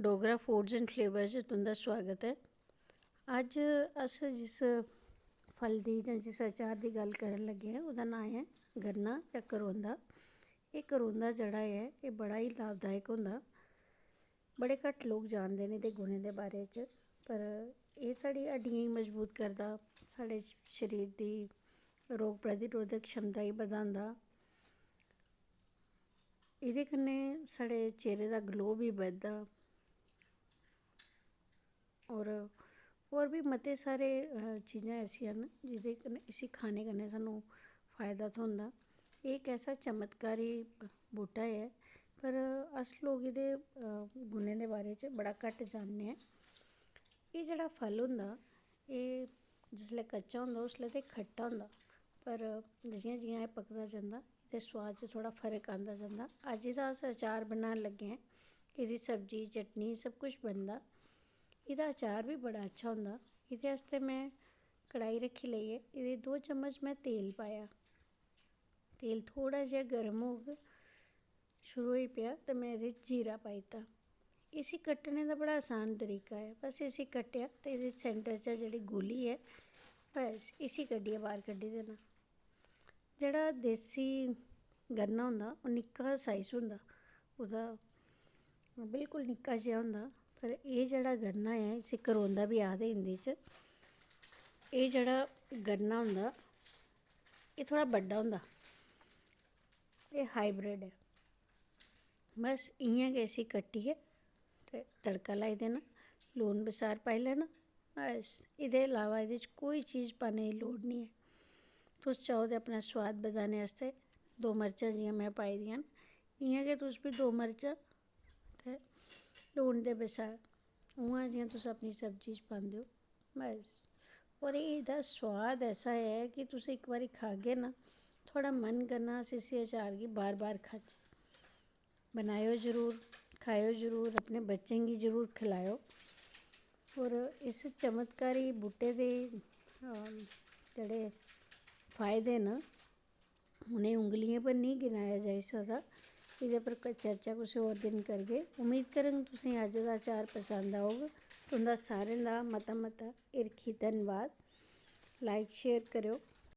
Dogra foods and flavours च तुं'दा स्वागत है। अज्ज अस जिस फल दी जां जिस अचार दी गल्ल करन लगे आं ओह्दा नांऽ ऐ गन्ना जां करोंदा। एह् करोंदा जेह्ड़ा ऐ एह् बड़ा ही लाभदायक होंदा। बड़े घट्ट लोग जानदे न एह्दे गुणें दे बारे च, पर एह् साढ़ी हड्डियें गी मजबूत करदा, साढ़े शरीर दी रोग प्रतिरोधक क्षमता गी बधांदा। एह्दे कन्नै साढ़े चेह्रे दा ग्लो बी बधदा होर बी मते सारे चीज़ां ऐसियां न जेह्दे कन्नै इसी खाने कन्नै सानूं फ़ायदा थ्होंदा। एह् इक ऐसा चमत्कारी बूह्टा ऐ, पर अस लोग एह्दे गुणें दे बारे च बड़ा घट्ट जानने आं। एह् जेह्ड़ा फल होंदा एह् जिसलै कच्चा होंदा उसलै ते खट्टा होंदा, पर जियां जियां एह् पकदा जंदा एह्दे सोआद च थोह्ड़ा फर्क आंदा जंदा। अज्ज एह्दा अस अचार बनान लगे आं, एह्दी सब्जी चटनी सब कुछ बनदा। एह्दा अचार बी बड़ा अच्छा होंदा। एह्दे आस्तै में कड़ाही रक्खी लेई ऐ, एह्दे 2 चम्मच में तेल पाया। तेल थोह्ड़ा जेहा गर्म होग शुरू होई पेआ ते में एह्दे च जीरा पाई दित्ता। इसी कट्टने दा बड़ा आसान तरीका ऐ, बस इसी कट्टेआ ते एह्दे सैंटर चा जेह्ड़ी गुली ऐ बस इसी कड्ढियै बाह्र कड्ढी देना। जेह्ड़ा देसी गन्ना होंदा ओह् निक्का साइज होंदा, ओह्दा बिल्कुल निक्का जेहा होंदा। पर एह् जेह्ड़ा गन्ना ऐ इसी करोंदा बी आखदे हिंदी च। एह् जेह्ड़ा गन्ना होंदा एह् थोह्ड़ा बड्डा होंदा, एह् हाईब्रिड ऐ। बस इ'यां गै इसी कट्टियै ते तड़का लाई देना, लून बसार पाई लैना। बस एह्दे अलावा एह्दे च कोई चीज़ पाने दी लोड़ निं ऐ। तुस चाहो ते अपना सोआद बधाने आस्तै 2 मर्चां जियां में पाई दियां न, इ'यां गै तुस बी 2 मर्चां ते लून ते बसार उ'आं जियां तुस अपनी सब्जी च पांदे ओ बस। होर एह्दा सोआद ऐसा ऐ कि तुस इक बारी खागे ना थुआढ़ा मन करना अस इसी अचार गी बार बार खाचै। बनाएओ जरूर, खाएओ जरूर, अपने बच्चें गी जरूर खलाएओ। होर इस चमत्कारी बूह्टे दे जेह्ड़े फायदे न उ'नें उंगलियें पर निं गिनाया जाई सकदा। एह्दे पर चर्चा कुसै होर दिन करगे। उम्मीद करङ तुसें गी अज्ज दा अचार पसंद औग। तुं'दा सारें दा मता मता हिरखी धन्नवाद। लाइक शेयर करेओ।